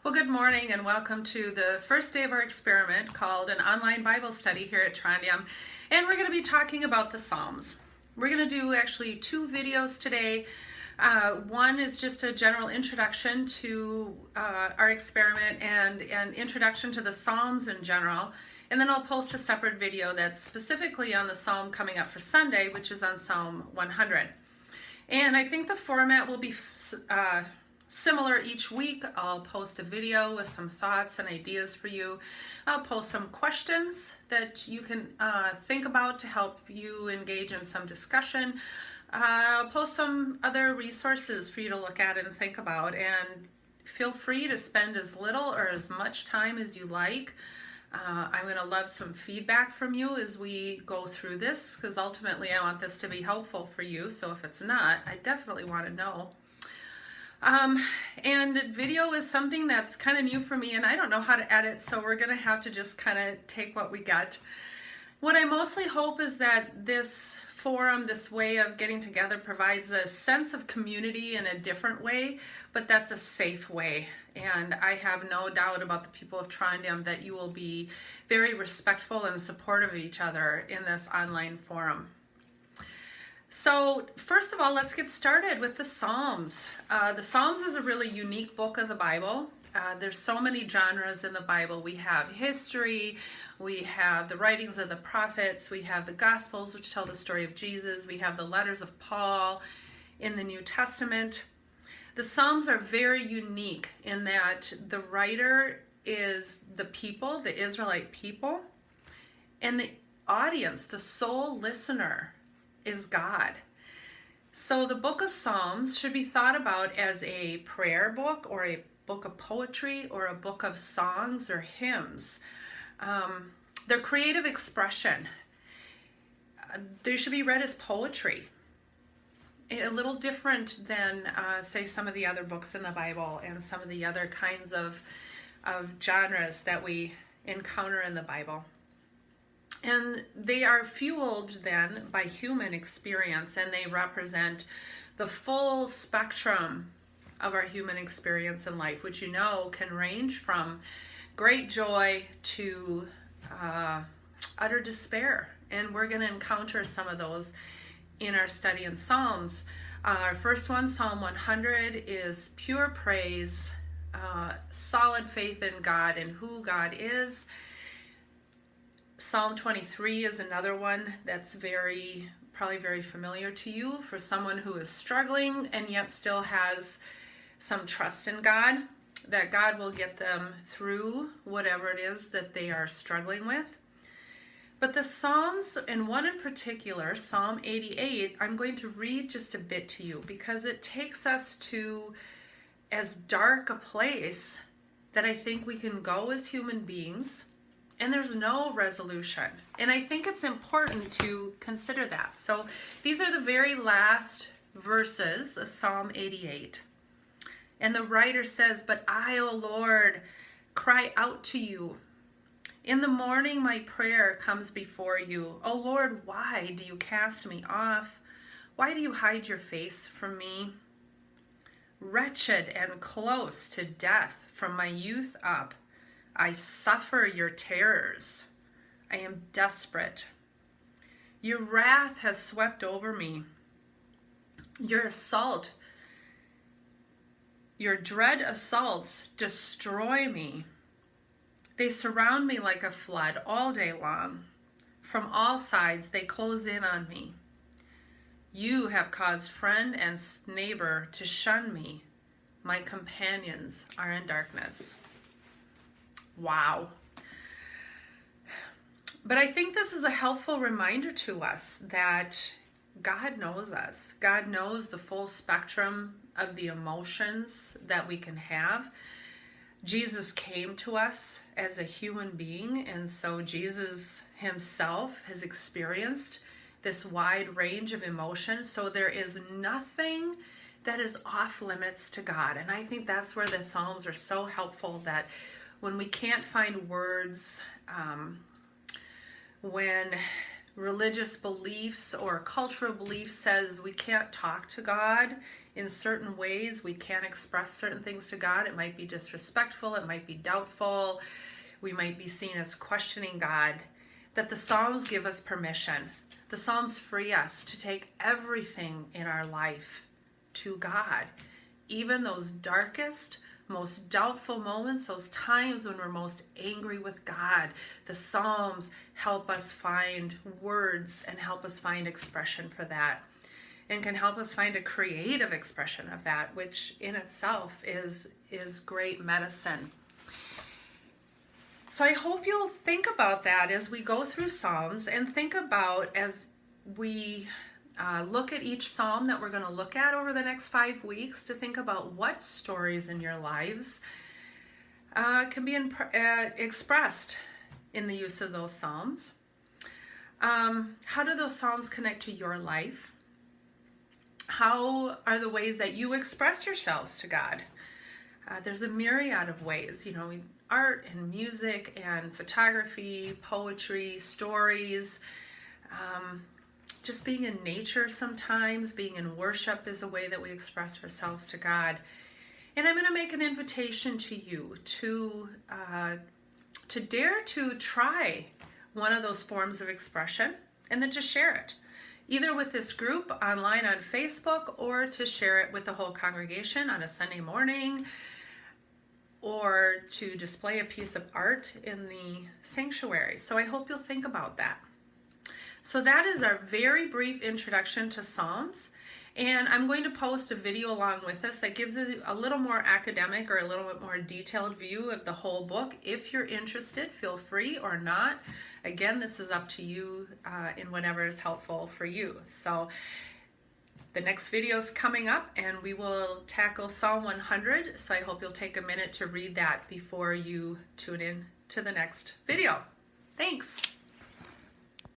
Well, good morning and welcome to the first day of our experiment called an online Bible study here at Trondium. And we're going to be talking about the Psalms. We're going to do actually two videos today. One is just a general introduction to our experiment and an introduction to the Psalms in general. And then I'll post a separate video that's specifically on the Psalm coming up for Sunday, which is on Psalm 100. And I think the format will be similar each week. I'll post a video with some thoughts and ideas for you. I'll post some questions that you can think about to help you engage in some discussion. I'll post some other resources for you to look at and think about, and feel free to spend as little or as much time as you like. I'm going to love some feedback from you as we go through this, because ultimately I want this to be helpful for you. So if it's not, I definitely want to know. And video is something that's kind of new for me, and I don't know how to edit, so we're going to have to just kind of take what we get. What I mostly hope is that this forum, this way of getting together, provides a sense of community in a different way, but that's a safe way. And I have no doubt about the people of Trondium that you will be very respectful and supportive of each other in this online forum. So first of all, let's get started with the Psalms. The Psalms is a really unique book of the Bible. There's so many genres in the Bible. We have history, we have the writings of the prophets, we have the Gospels, which tell the story of Jesus, we have the letters of Paul in the New Testament. The Psalms are very unique in that the writer is the people, the Israelite people, and the audience, the sole listener, is God. So the book of Psalms should be thought about as a prayer book or a book of poetry or a book of songs or hymns. They're creative expression. They should be read as poetry. A little different than, say, some of the other books in the Bible and some of the other kinds of genres that we encounter in the Bible. And they are fueled then by human experience, and they represent the full spectrum of our human experience in life, which you know can range from great joy to utter despair. And we're going to encounter some of those in our study in Psalms. Our first one, Psalm 100, is pure praise, solid faith in God and who God is. Psalm 23 is another one that's probably very familiar to you for someone who is struggling and yet still has some trust in God, that God will get them through whatever it is that they are struggling with. But the Psalms, and one in particular, Psalm 88, I'm going to read just a bit to you because it takes us to as dark a place that I think we can go as human beings. And there's no resolution. And I think it's important to consider that. So these are the very last verses of Psalm 88. And the writer says, "But I, O Lord, cry out to you. In the morning my prayer comes before you. O Lord, why do you cast me off? Why do you hide your face from me? Wretched and close to death from my youth up, I suffer your terrors. I am desperate. Your wrath has swept over me. Your assault, your dread assaults destroy me. They surround me like a flood all day long. From all sides they close in on me. You have caused friend and neighbor to shun me. My companions are in darkness." Wow. But I think this is a helpful reminder to us that God knows us. God knows the full spectrum of the emotions that we can have. Jesus came to us as a human being, and so Jesus himself has experienced this wide range of emotions. So there is nothing that is off limits to God. And I think that's where the Psalms are so helpful, that when we can't find words, when religious beliefs or cultural belief says we can't talk to God in certain ways we can't express certain things to God. It might be disrespectful, it might be doubtful, we might be seen as questioning God, that the Psalms give us permission. The Psalms free us to take everything in our life to God. Even those darkest, most doubtful moments, those times when we're most angry with God, the Psalms help us find words and help us find expression for that, and can help us find a creative expression of that, which in itself is great medicine. So I hope you'll think about that as we go through Psalms, and think about, as we look at each Psalm that we're going to look at over the next 5 weeks, to think about what stories in your lives can be expressed in the use of those Psalms. How do those Psalms connect to your life? How are the ways that you express yourselves to God? There's a myriad of ways, art and music and photography, poetry, stories, just being in nature sometimes, being in worship is a way that we express ourselves to God. And I'm going to make an invitation to you to dare to try one of those forms of expression, and then just share it, either with this group online on Facebook, or to share it with the whole congregation on a Sunday morning, or to display a piece of art in the sanctuary. So I hope you'll think about that. So that is our very brief introduction to Psalms, and I'm going to post a video along with this that gives it a little more academic or a little bit more detailed view of the whole book. If you're interested, feel free, or not. Again, this is up to you in whatever is helpful for you. So the next video is coming up, and we will tackle Psalm 100. So I hope you'll take a minute to read that before you tune in to the next video. Thanks.